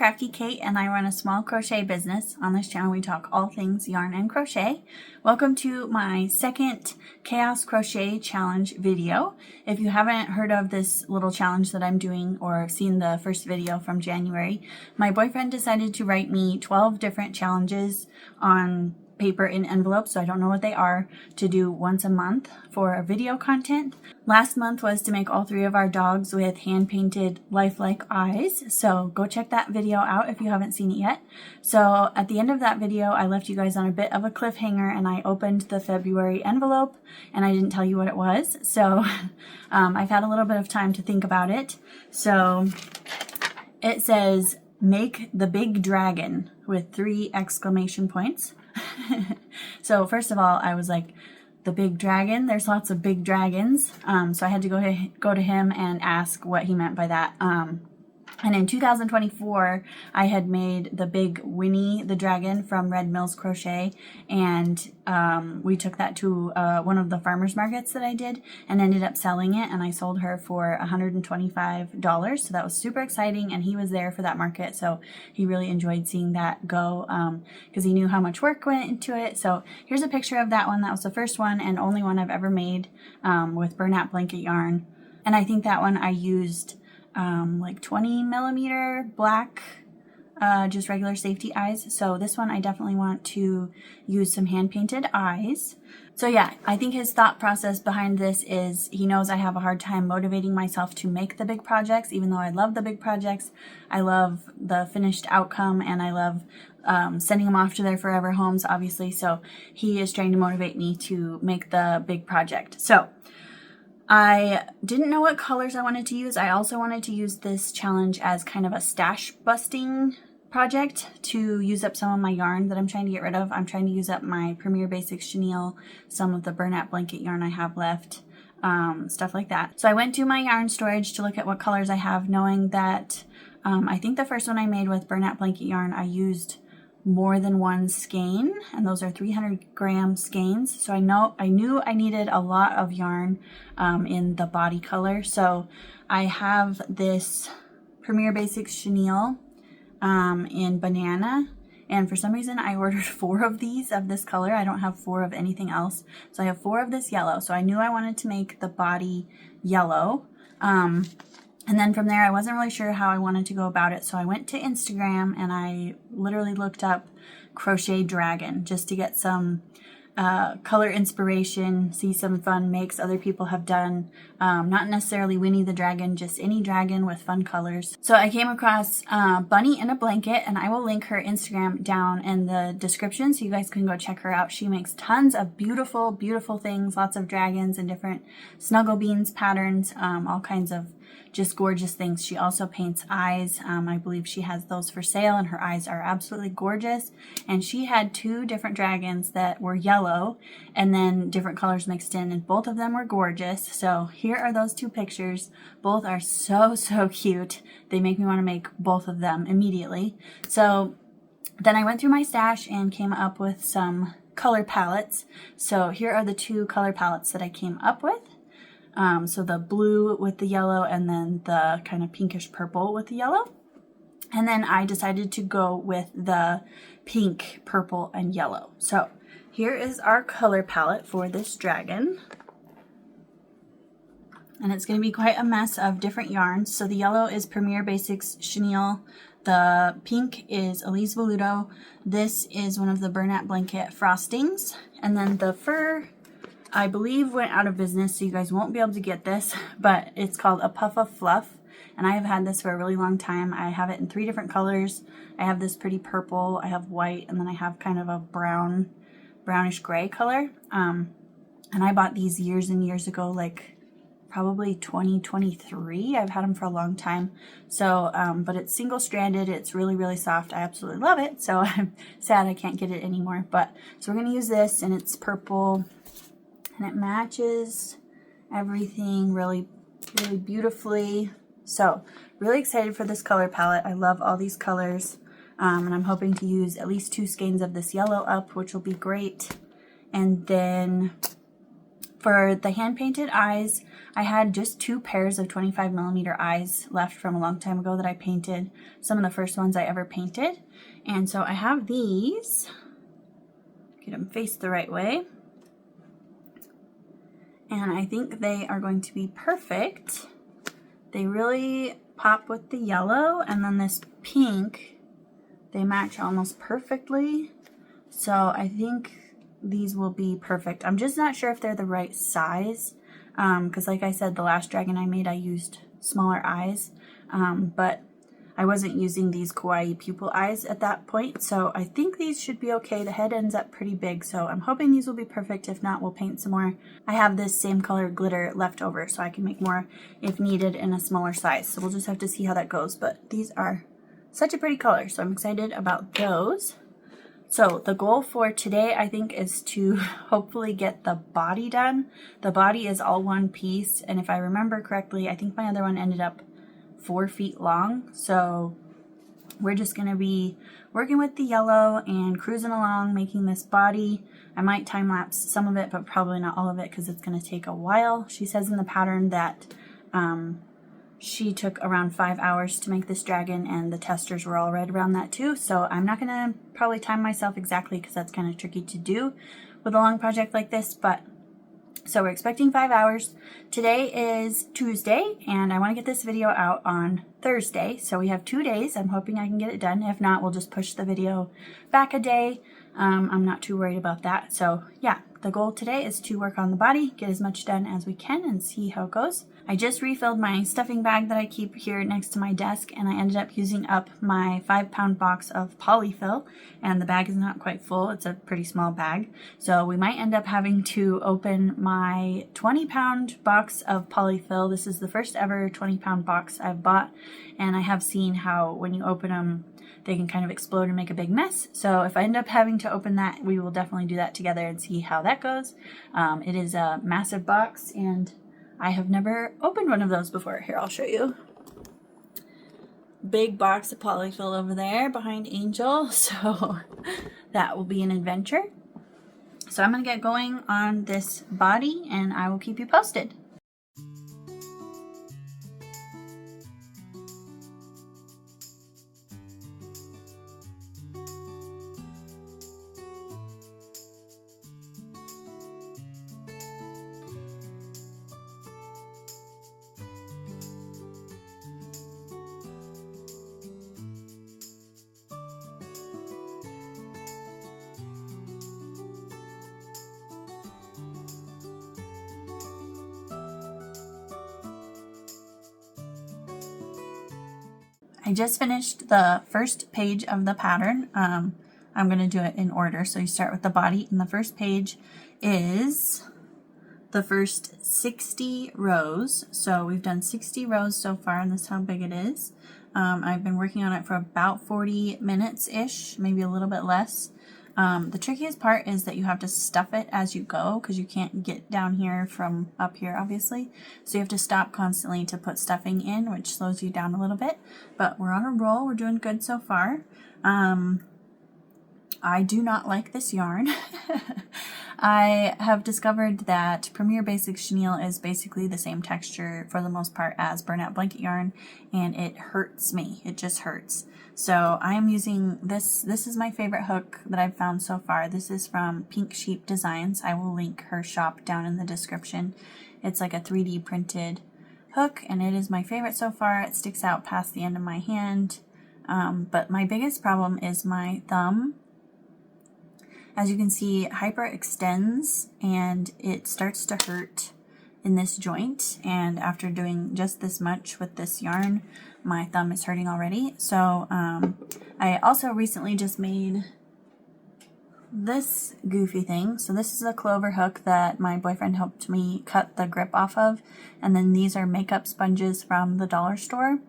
Crafty Kate and I run a small crochet business. On this channel we talk all things yarn and crochet. Welcome to my second Chaos Crochet Challenge video. If you haven't heard of this little challenge that I'm doing or seen the first video from January, my boyfriend decided to write me 12 different challenges on paper in envelopes, so I don't know what they are, to do once a month for video content. Last month was to make all 3 of our dogs with hand-painted lifelike eyes, so go check that video out if you haven't seen it yet. So at the end of that video, I left you guys on a bit of a cliffhanger and I opened the February envelope and I didn't tell you what it was, so I've had a little bit of time to think about it. So it says, "Make the big dragon," with 3 exclamation points. So first of all, I was like, the big dragon? There's lots of big dragons. So I had to go to him and ask what he meant by that. And in 2024, I had made the big Winnie the Dragon from Red Mills Crochet, and we took that to one of the farmers markets that I did and ended up selling it, and I sold her for $125. So that was super exciting, and he was there for that market, so he really enjoyed seeing that go because he knew how much work went into it. So here's a picture of that one. That was the first one and only one I've ever made with burlap blanket yarn, and I think that one I used like 20 millimeter black, just regular safety eyes. So this one I definitely want to use some hand painted eyes. So yeah, I think his thought process behind this is he knows I have a hard time motivating myself to make the big projects, even though I love the big projects. I love the finished outcome and I love sending them off to their forever homes, obviously. So he is trying to motivate me to make the big project. So I didn't know what colors I wanted to use. I also wanted to use this challenge as kind of a stash busting project to use up some of my yarn that I'm trying to get rid of. I'm trying to use up my Premier Basix Chenille, some of the burlap blanket yarn I have left, stuff like that. So I went to my yarn storage to look at what colors I have, knowing that I think the first one I made with burlap blanket yarn, I used more than one skein, and those are 300-gram skeins. So I knew I needed a lot of yarn in the body color. So I have this Premier Basix Chenille in banana, and for some reason I ordered 4 of these of this color. I don't have 4 of anything else, so I have 4 of this yellow. So I knew I wanted to make the body yellow. And then from there, I wasn't really sure how I wanted to go about it. So I went to Instagram and I literally looked up Crochet Dragon just to get some color inspiration, see some fun makes other people have done. Not necessarily Winnie the Dragon, just any dragon with fun colors. So I came across Bunny in a Blanket, and I will link her Instagram down in the description so you guys can go check her out. She makes tons of beautiful, beautiful things, lots of dragons and different snuggle beans patterns, all kinds of just gorgeous things. She also paints eyes. I believe she has those for sale, and her eyes are absolutely gorgeous. And she had 2 different dragons that were yellow and then different colors mixed in, and both of them were gorgeous. So here are those 2 pictures. Both are so, so cute. They make me want to make both of them immediately. So then I went through my stash and came up with some color palettes. So here are the 2 color palettes that I came up with. So the blue with the yellow, and then the kind of pinkish purple with the yellow. And then I decided to go with the pink, purple, and yellow. So here is our color palette for this dragon. And it's going to be quite a mess of different yarns. So the yellow is Premier Basix Chenille. The pink is Elise Voluto. This is one of the burlap blanket frostings. And then the fur, I believe, went out of business, so you guys won't be able to get this, but it's called a Puff of Fluff, and I have had this for a really long time. I have it in 3 different colors. I have this pretty purple, I have white, and then I have kind of a brownish gray color. And I bought these years and years ago, like probably 2023. I've had them for a long time. So, but it's single-stranded. It's really, really soft. I absolutely love it, so I'm sad I can't get it anymore. But so we're going to use this, and it's purple. And it matches everything really, really beautifully. So really excited for this color palette. I love all these colors. And I'm hoping to use at least 2 skeins of this yellow up, which will be great. And then For the hand-painted eyes, I had just 2 pairs of 25mm eyes left from a long time ago that I painted, some of the first ones I ever painted. And so I have these, get them faced the right way. And I think they are going to be perfect. They really pop with the yellow, and then this pink, they match almost perfectly. So I think these will be perfect. I'm just not sure if they're the right size, because like I said, the last dragon I made, I used smaller eyes, but I wasn't using these kawaii pupil eyes at that point, so I think these should be okay. The head ends up pretty big, so I'm hoping these will be perfect. If not, we'll paint some more. I have this same color glitter left over, so I can make more if needed in a smaller size, so we'll just have to see how that goes. But these are such a pretty color, so I'm excited about those. So the goal for today, I think, is to hopefully get the body done. The body is all one piece, and if I remember correctly, I think my other one ended up 4 feet long. So we're just going to be working with the yellow and cruising along, making this body. I might time lapse some of it, but probably not all of it because it's going to take a while. She says in the pattern that she took around 5 hours to make this dragon, and the testers were all right around that too. So I'm not going to probably time myself exactly because that's kind of tricky to do with a long project like this, but so we're expecting 5 hours. Today is Tuesday, and I want to get this video out on Thursday. So we have 2 days. I'm hoping I can get it done. If not, we'll just push the video back a day. I'm not too worried about that. So yeah, the goal today is to work on the body, get as much done as we can, and see how it goes. I just refilled my stuffing bag that I keep here next to my desk, and I ended up using up my 5-pound box of polyfill, and the bag is not quite full. It's a pretty small bag, so we might end up having to open my 20-pound box of polyfill. This is the first ever 20-pound box I've bought, and I have seen how when you open them, they can kind of explode and make a big mess. So if I end up having to open that, we will definitely do that together and see how that goes. It is a massive box, and I have never opened one of those before. Here, I'll show you. Big box of polyfill over there behind Angel, so that will be an adventure. So I'm going to get going on this body, and I will keep you posted. I just finished the first page of the pattern. I'm going to do it in order. So you start with the body, and the first page is the first 60 rows. So we've done 60 rows so far, and this is how big it is. I've been working on it for about 40 minutes-ish, maybe a little bit less. The trickiest part is that you have to stuff it as you go, because you can't get down here from up here, obviously. So you have to stop constantly to put stuffing in, which slows you down a little bit. But we're on a roll. We're doing good so far. I do not like this yarn. I have discovered that Premier Basix Chenille is basically the same texture for the most part as burnout blanket yarn, and it hurts me. It just hurts. So I am using this. This is my favorite hook that I've found so far. This is from Pink Sheep Designs. I will link her shop down in the description. It's like a 3D printed hook, and it is my favorite so far. It sticks out past the end of my hand. But my biggest problem is my thumb. As you can see, it hyperextends and it starts to hurt in this joint. And after doing just this much with this yarn, my thumb is hurting already. So I also recently just made this goofy thing. So this is a clover hook that my boyfriend helped me cut the grip off of. And then these are makeup sponges from the dollar store.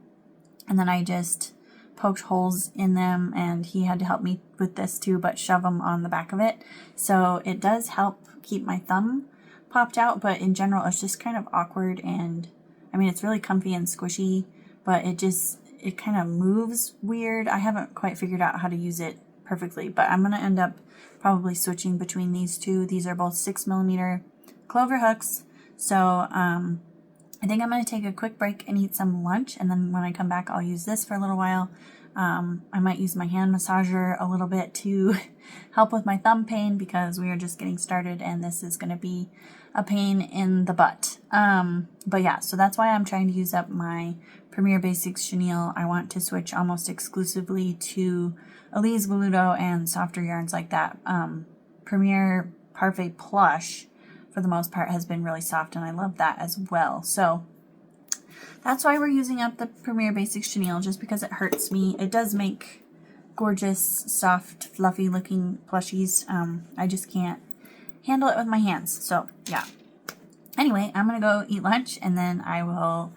And then I just poked holes in them, and he had to help me with this too, but shove them on the back of it. So it does help keep my thumb popped out, but in general it's just kind of awkward, and I mean it's really comfy and squishy, but it kind of moves weird. I haven't quite figured out how to use it perfectly, but I'm going to end up probably switching between these two. These are both 6mm clover hooks. So I think I'm going to take a quick break and eat some lunch, and then when I come back I'll use this for a little while. I might use my hand massager a little bit to help with my thumb pain because we are just getting started and this is going to be a pain in the butt. But yeah, so that's why I'm trying to use up my Premier Basix chenille. I want to switch almost exclusively to Elise Veludo and softer yarns like that. Premier Parfait Plush, for the most part, has been really soft, and I love that as well. So that's why we're using up the Premier Basix chenille, just because it hurts me. It does make gorgeous, soft, fluffy looking plushies. I just can't handle it with my hands. So yeah. Anyway, I'm going to go eat lunch, and then I will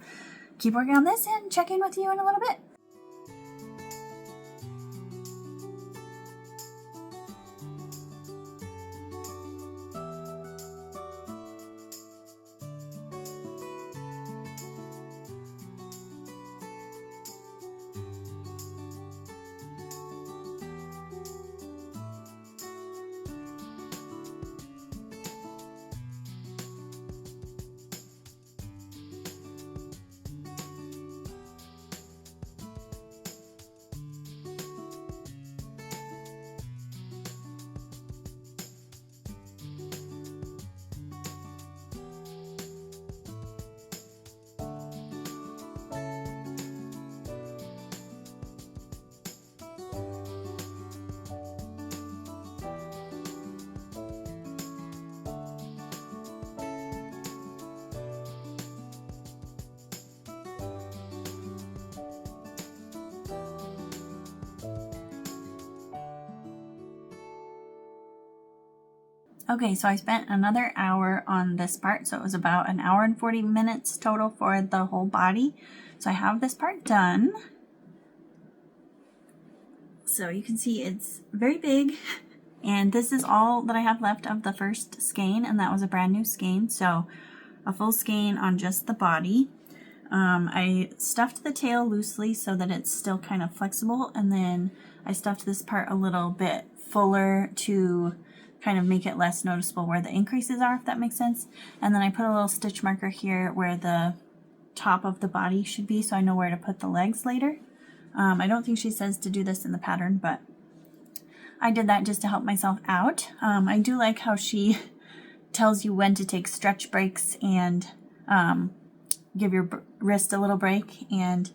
keep working on this and check in with you in a little bit. Okay, so I spent another hour on this part, so it was about an hour and 40 minutes total for the whole body. So I have this part done. So you can see it's very big, and this is all that I have left of the first skein, and that was a brand new skein, so a full skein on just the body. I stuffed the tail loosely so that it's still kind of flexible, and then I stuffed this part a little bit fuller to kind of make it less noticeable where the increases are, if that makes sense. And then I put a little stitch marker here where the top of the body should be, so I know where to put the legs later. I don't think she says to do this in the pattern, but I did that just to help myself out. I do like how she tells you when to take stretch breaks and give your wrist a little break, and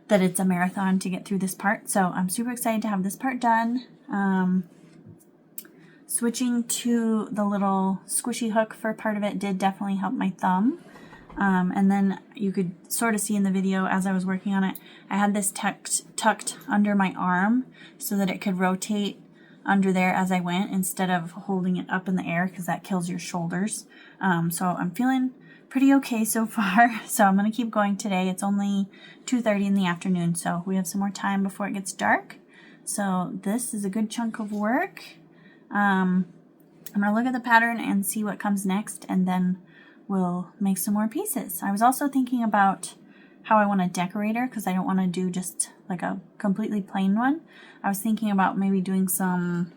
that it's a marathon to get through this part. So I'm super excited to have this part done. Switching to the little squishy hook for part of it did definitely help my thumb. And then you could sort of see in the video as I was working on it, I had this tucked under my arm so that it could rotate under there as I went instead of holding it up in the air, because that kills your shoulders. So I'm feeling pretty okay so far. So I'm going to keep going today. It's only 2:30 in the afternoon, so we have some more time before it gets dark. So this is a good chunk of work. I'm going to look at the pattern and see what comes next, and then we'll make some more pieces. I was also thinking about how I want to decorate her, because I don't want to do just like a completely plain one. I was thinking about maybe doing some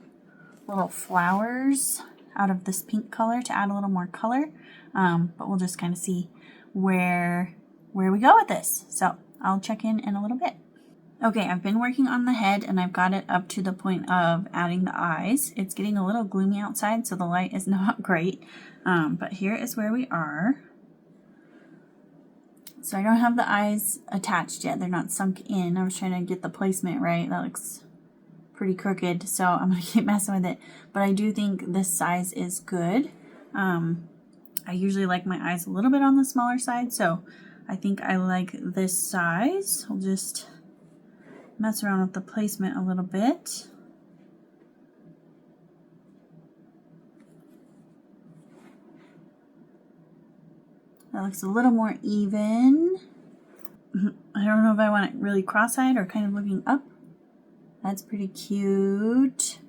little flowers out of this pink color to add a little more color, but we'll just kind of see where we go with this. So I'll check in a little bit. Okay, I've been working on the head, and I've got it up to the point of adding the eyes. It's getting a little gloomy outside, so the light is not great, but here is where we are. So I don't have the eyes attached yet. They're not sunk in. I was trying to get the placement right. That looks pretty crooked, so I'm going to keep messing with it. But I do think this size is good. I usually like my eyes a little bit on the smaller side, so I think I like this size. I'll just mess around with the placement a little bit. That looks a little more even. I don't know if I want it really cross-eyed or kind of looking up. That's pretty cute.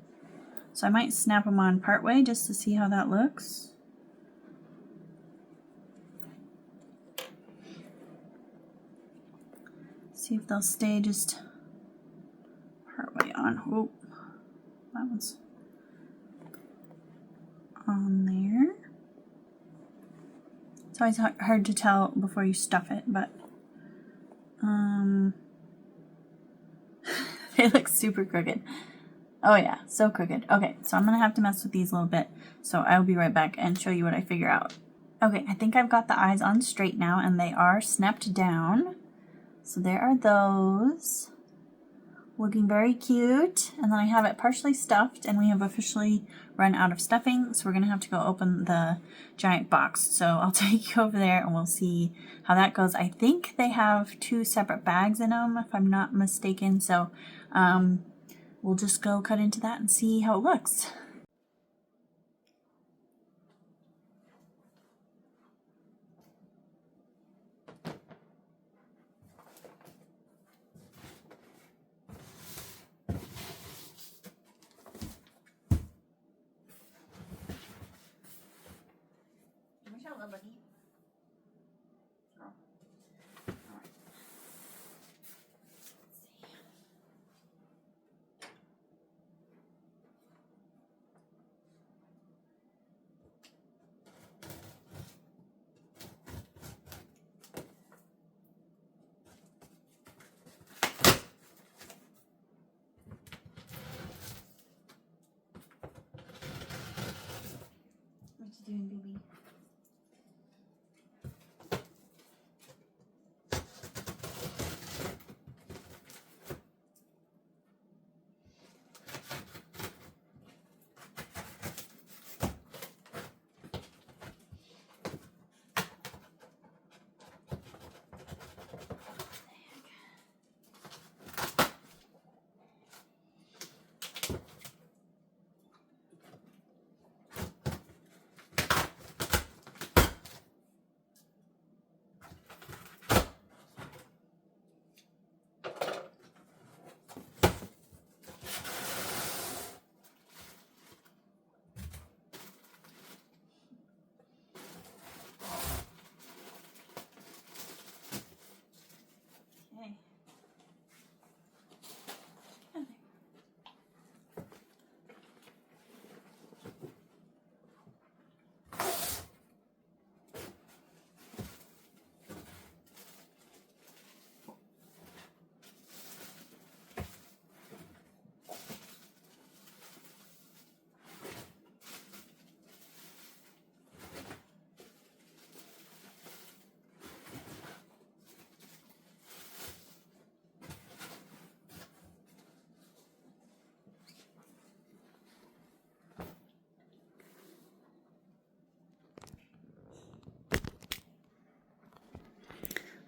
So I might snap them on part way just to see how that looks. See if they'll stay just part way on. Oh, that one's on there. It's always hard to tell before you stuff it, but they look super crooked. Oh yeah, so crooked. Okay, so I'm gonna have to mess with these a little bit. So I will be right back and show you what I figure out. Okay, I think I've got the eyes on straight now, and they are snapped down. So there are those. Looking very cute. And then I have it partially stuffed, and we have officially run out of stuffing, so we're gonna have to go open the giant box. So I'll take you over there and we'll see how that goes. I think they have 2 separate bags in them, if I'm not mistaken. So we'll just go cut into that and see how it looks. Buddy. Oh. All right. What you doing, baby?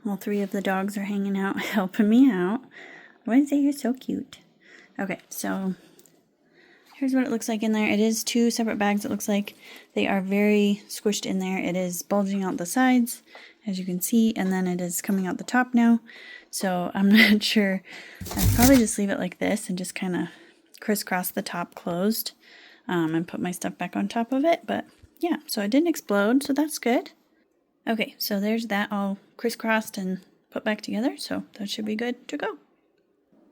All 3 of the dogs are hanging out, helping me out. Wednesday, you're so cute. Okay, so here's what it looks like in there. It is 2 separate bags. It looks like they are very squished in there. It is bulging out the sides, as you can see, and then it is coming out the top now. So I'm not sure. I'd probably just leave it like this and just kind of crisscross the top closed and put my stuff back on top of it. But yeah, so it didn't explode, so that's good. Okay, so there's that all crisscrossed and put back together, so that should be good to go.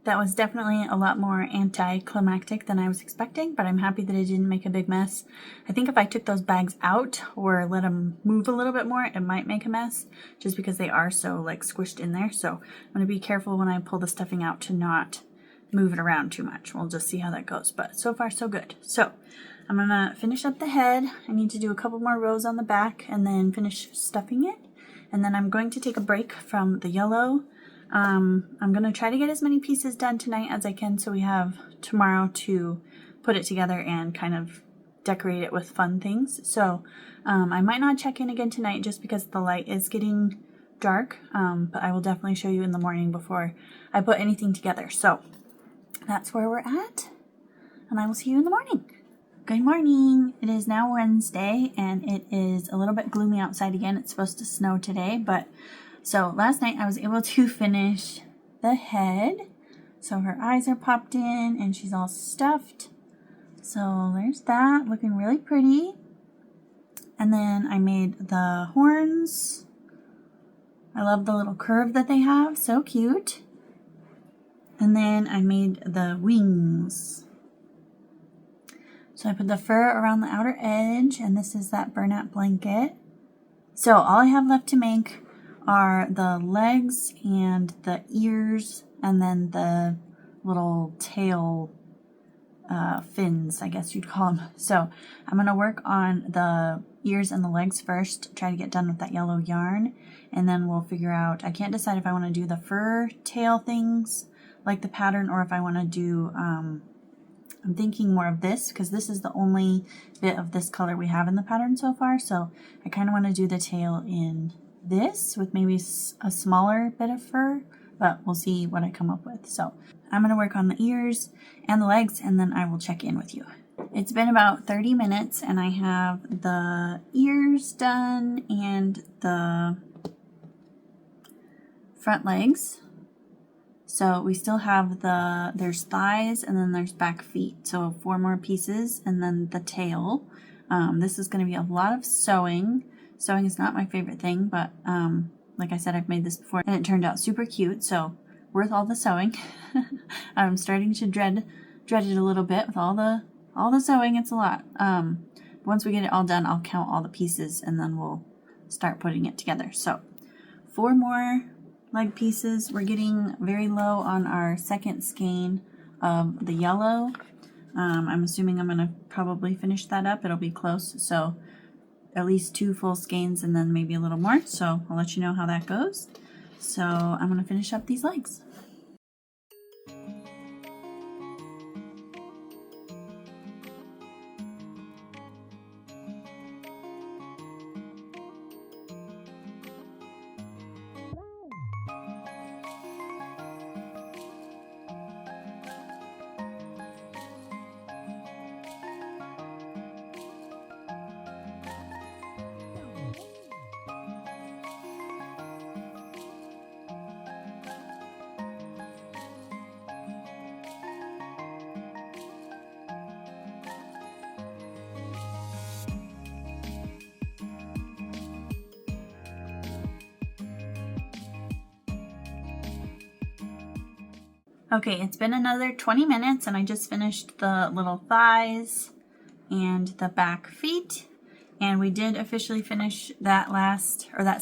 That was definitely a lot more anticlimactic than I was expecting, but I'm happy that it didn't make a big mess. I think if I took those bags out or let them move a little bit more, it might make a mess, just because they are so like squished in there. So I'm going to be careful when I pull the stuffing out to not move it around too much. We'll just see how that goes, but so far so good. So I'm going to finish up the head. I need to do a couple more rows on the back and then finish stuffing it. And then I'm going to take a break from the yellow. I'm going to try to get as many pieces done tonight as I can so we have tomorrow to put it together and kind of decorate it with fun things. So I might not check in again tonight just because the light is getting dark, but I will definitely show you in the morning before I put anything together. So that's where we're at, and I will see you in the morning. Good morning. It is now Wednesday, and it is a little bit gloomy outside again. It's supposed to snow today, but so last night I was able to finish the head. So her eyes are popped in, and she's all stuffed. So there's that, looking really pretty. And then I made the horns. I love the little curve that they have, so cute. And then I made the wings. So I put the fur around the outer edge, and this is that burnout blanket. So all I have left to make are the legs and the ears and then the little tail fins, I guess you'd call them. So I'm going to work on the ears and the legs first, try to get done with that yellow yarn, and then we'll figure out, I can't decide if I want to do the fur tail things like the pattern or if I want to do, I'm thinking more of this because this is the only bit of this color we have in the pattern so far. So I kind of want to do the tail in this with maybe a smaller bit of fur, but we'll see what I come up with. So I'm going to work on the ears and the legs and then I will check in with you. It's been about 30 minutes and I have the ears done and the front legs. So we still have there's thighs and then there's back feet. So 4 more pieces and then the tail. This is going to be a lot of sewing. Sewing is not my favorite thing, but like I said, I've made this before and it turned out super cute. So worth all the sewing. I'm starting to dread it a little bit with all the sewing. It's a lot. Once we get it all done, I'll count all the pieces and then we'll start putting it together. So 4 more leg pieces. We're getting very low on our second skein of the yellow. I'm assuming I'm going to probably finish that up. It'll be close. So at least 2 full skeins and then maybe a little more. So I'll let you know how that goes. So I'm going to finish up these legs. Okay, it's been another 20 minutes and I just finished the little thighs and the back feet. And we did officially finish that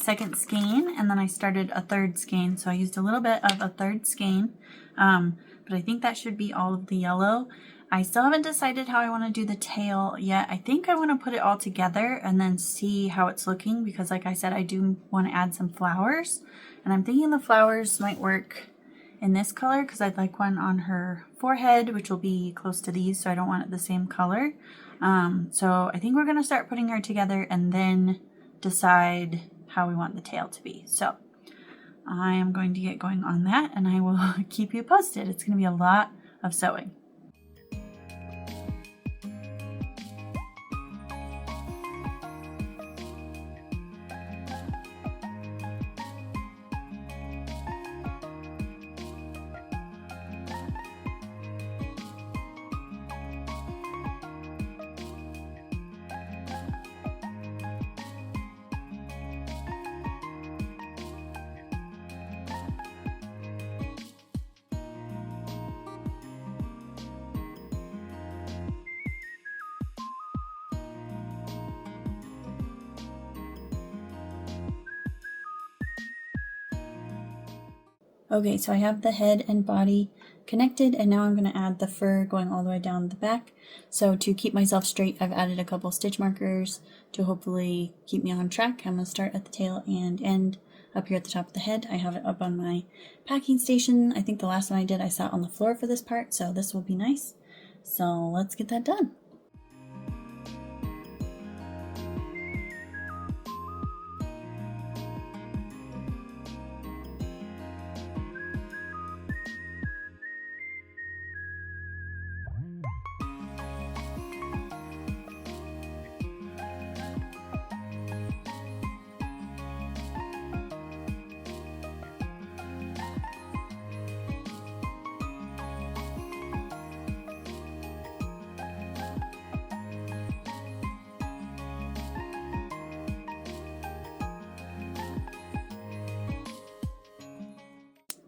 second skein, and then I started a third skein. So I used a little bit of a third skein, but I think that should be all of the yellow. I still haven't decided how I want to do the tail yet. I think I want to put it all together and then see how it's looking because like I said, I do want to add some flowers. And I'm thinking the flowers might work in this color because I'd like one on her forehead, which will be close to these, so I don't want it the same color. So I think we're going to start putting her together and then decide how we want the tail to be. So I am going to get going on that and I will keep you posted. It's going to be a lot of sewing. Okay, so I have the head and body connected and now I'm going to add the fur going all the way down the back. So to keep myself straight, I've added a couple stitch markers to hopefully keep me on track. I'm going to start at the tail and end up here at the top of the head. I have it up on my packing station. I think the last one I did, I sat on the floor for this part, so this will be nice. So let's get that done.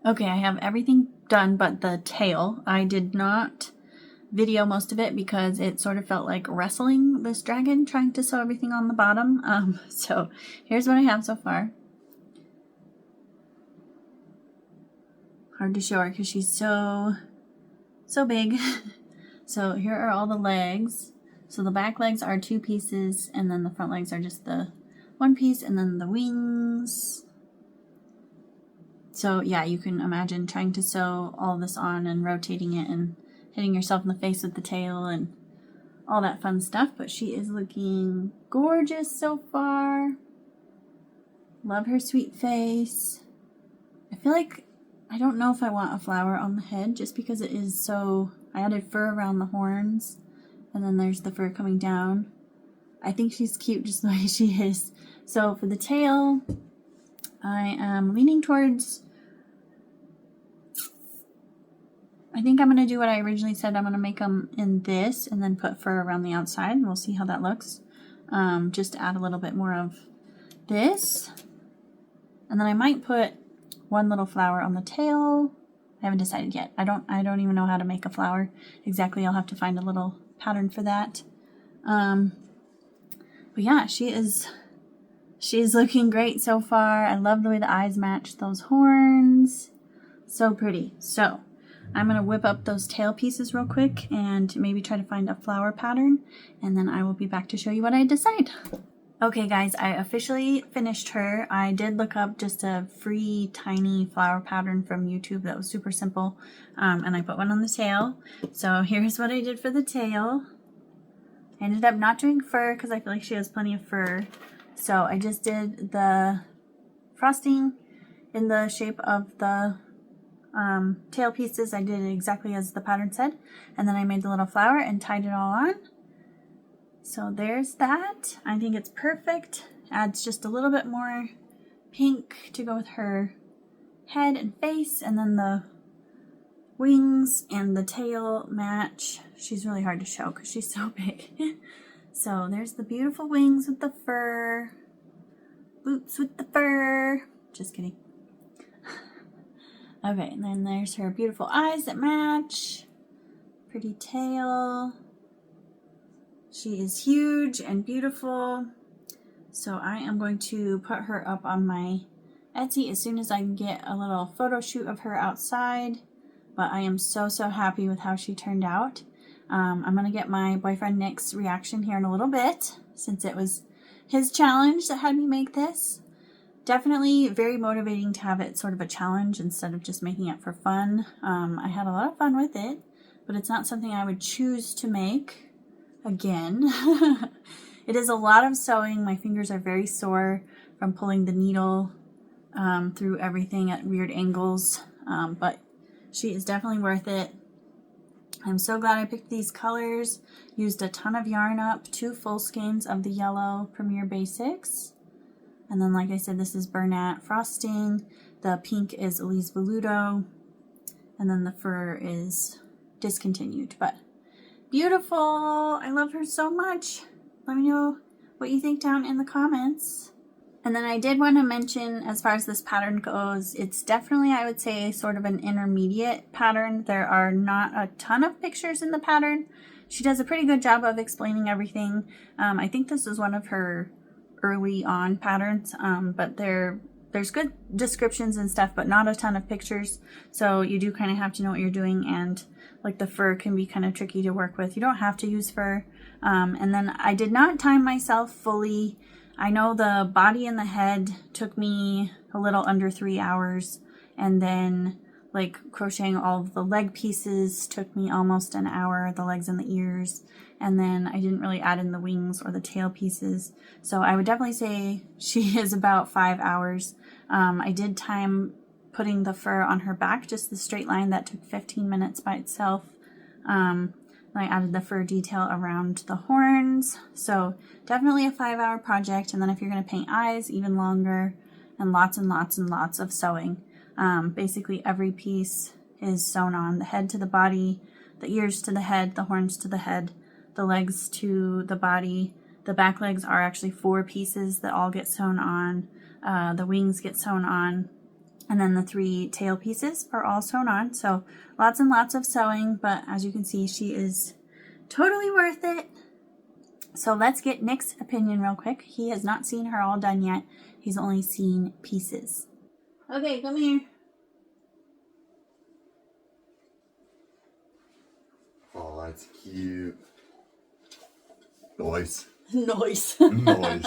Okay, I have everything done but the tail. I did not video most of it because it sort of felt like wrestling this dragon, trying to sew everything on the bottom. So here's what I have so far. Hard to show her because she's so big. So here are all the legs. So the back legs are 2 pieces, and then the front legs are just the 1 piece, and then the wings. So yeah, you can imagine trying to sew all this on and rotating it and hitting yourself in the face with the tail and all that fun stuff. But she is looking gorgeous so far. Love her sweet face. I feel like, I don't know if I want a flower on the head just because it is so, I added fur around the horns and then there's the fur coming down. I think she's cute just the way she is. So for the tail, I am leaning towards, I think I'm going to do what I originally said. I'm going to make them in this and then put fur around the outside. We'll see how that looks. Just to add a little bit more of this. And then I might put 1 little flower on the tail. I haven't decided yet. I don't even know how to make a flower exactly. I'll have to find a little pattern for that. But yeah, she's looking great so far. I love the way the eyes match those horns. So pretty. So I'm going to whip up those tail pieces real quick and maybe try to find a flower pattern, and then I will be back to show you what I decide. Okay guys, I officially finished her. I did look up just a free tiny flower pattern from YouTube that was super simple, and I put one on the tail. So here's what I did for the tail. I ended up not doing fur because I feel like she has plenty of fur. So I just did the frosting in the shape of the tail pieces. I did it exactly as the pattern said, and then I made the little flower and tied it all on. So there's that. I think it's perfect. Adds just a little bit more pink to go with her head and face, and then the wings and the tail match. She's really hard to show because she's so big. So there's the beautiful wings with the fur, boots with the fur. Just kidding. Okay, and then there's her beautiful eyes that match. Pretty tail. She is huge and beautiful. So I am going to put her up on my Etsy as soon as I can get a little photo shoot of her outside. But I am so happy with how she turned out. I'm going to get my boyfriend Nick's reaction here in a little bit, since it was his challenge that had me make this. Definitely very motivating to have it sort of a challenge instead of just making it for fun. I had a lot of fun with it, but it's not something I would choose to make again. It is a lot of sewing. My fingers are very sore from pulling the needle through everything at weird angles, but she is definitely worth it. I'm so glad I picked these colors. Used a ton of yarn up, 2 full skeins of the yellow Premier Basix. And then, like I said, this is Bernat frosting. The pink is Elise Veludo. And then the fur is discontinued, but beautiful. I love her so much. Let me know what you think down in the comments. And then I did want to mention, as far as this pattern goes, it's definitely, I would say, sort of an intermediate pattern. There are not a ton of pictures in the pattern. She does a pretty good job of explaining everything. I think this is one of her early on patterns, but there's good descriptions and stuff, but not a ton of pictures. So you do kind of have to know what you're doing, and like the fur can be kind of tricky to work with. You don't have to use fur. And then I did not time myself fully. I know the body and the head took me a little under 3 hours, and then like crocheting all of the leg pieces took me almost an hour, the legs and the ears, and then I didn't really add in the wings or the tail pieces. So I would definitely say she is about 5 hours. I did time putting the fur on her back, just the straight line. That took 15 minutes by itself. I added the fur detail around the horns. So definitely a 5-hour project. And then if you're going to paint eyes, even longer, and lots and lots and lots of sewing. Basically every piece is sewn on, the head to the body, the ears to the head, the horns to the head, the legs to the body. The back legs are actually 4 pieces that all get sewn on. The wings get sewn on. And then the 3 tail pieces are all sewn on. So lots and lots of sewing, but as you can see, she is totally worth it. So let's get Nick's opinion real quick. He has not seen her all done yet. He's only seen pieces. Okay, come here. Oh, that's cute. Noise. Noise. Noise.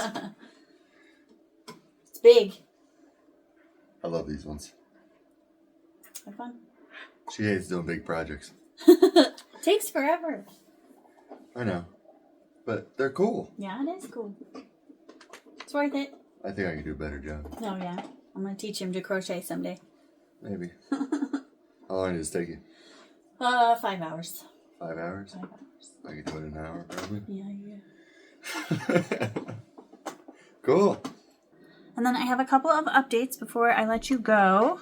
It's big. I love these ones. Have fun. She hates doing big projects. Takes forever. I know. But they're cool. Yeah, it is cool. It's worth it. I think I can do a better job. Oh, yeah. I'm going to teach him to crochet someday. Maybe. How long does this take you? 5 hours. 5 hours? 5 hours. I could do it in an hour, probably. Yeah. Cool. And then I have a couple of updates before I let you go.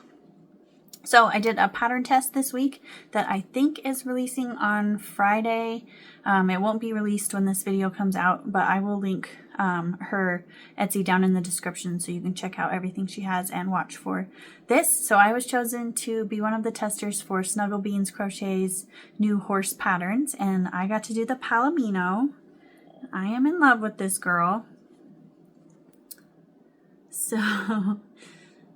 So I did a pattern test this week that I think is releasing on Friday. It won't be released when this video comes out, but I will link her Etsy down in the description so you can check out everything she has and watch for this. So I was chosen to be one of the testers for Snuggle Beans Crochet's new horse patterns, and I got to do the Palomino. I am in love with this girl. So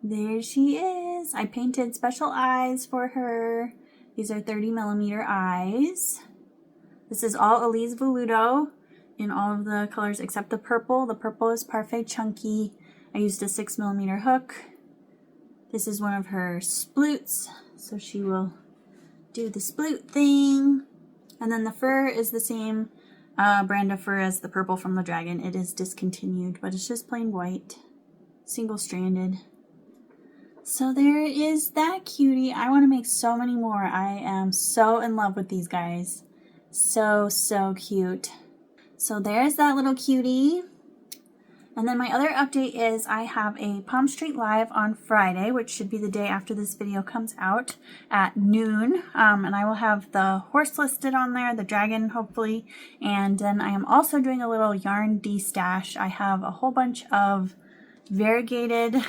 there she is. I painted special eyes for her. These are 30mm eyes. This is all Elise Veludo in all of the colors except the purple. The purple is Parfait Chunky. I used a 6mm hook. This is one of her sploots, so she will do the sploot thing. And then the fur is the same brand of fur as the purple from the dragon. It is discontinued, but it's just plain white, single-stranded. So there is that cutie. I want to make so many more. I am so in love with these guys. So cute. So there's that little cutie. And then my other update is I have a PalmStreet Live on Friday, which should be the day after this video comes out at noon. And I will have the horse listed on there, the dragon hopefully. And then I am also doing a little yarn de-stash. I have a whole bunch of variegated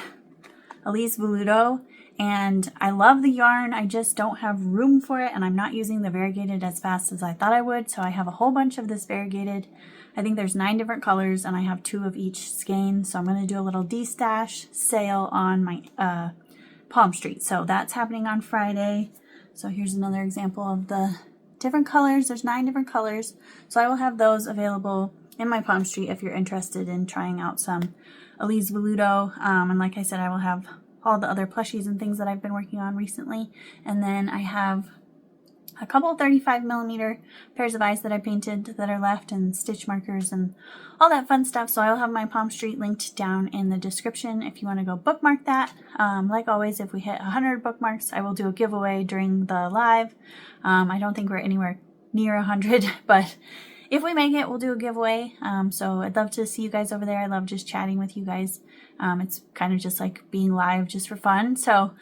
Elise Veludo, and I love the yarn. I just don't have room for it, and I'm not using the variegated as fast as I thought I would, so I have a whole bunch of this variegated. I think there's 9 different colors, and I have 2 of each skein, so I'm going to do a little de-stash sale on my PalmStreet. So that's happening on Friday. So here's another example of the different colors. There's 9 different colors, so I will have those available in my PalmStreet if you're interested in trying out some Elise Veludo. And like I said, I will have all the other plushies and things that I've been working on recently. And then I have a couple 35mm pairs of eyes that I painted that are left, and stitch markers and all that fun stuff. So I'll have my PalmStreet linked down in the description if you want to go bookmark that. Like always, if we hit 100 bookmarks, I will do a giveaway during the live. I don't think we're anywhere near 100, but if we make it, we'll do a giveaway. So I'd love to see you guys over there. I love just chatting with you guys. It's kind of just like being live just for fun. So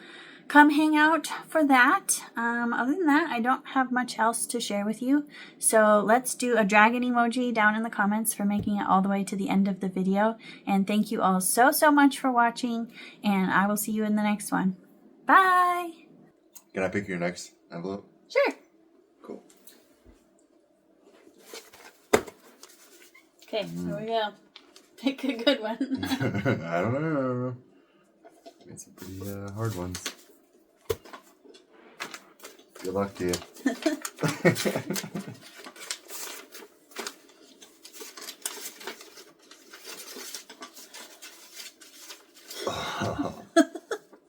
come hang out for that. Other than that, I don't have much else to share with you. So let's do a dragon emoji down in the comments for making it all the way to the end of the video. And thank you all so much for watching. And I will see you in the next one. Bye. Can I pick your next envelope? Sure. Cool. Okay, here we go. Pick a good one. I don't know. It's some pretty hard ones. Good luck to you.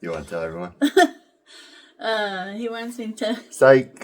You want to tell everyone? He wants me to... Psych.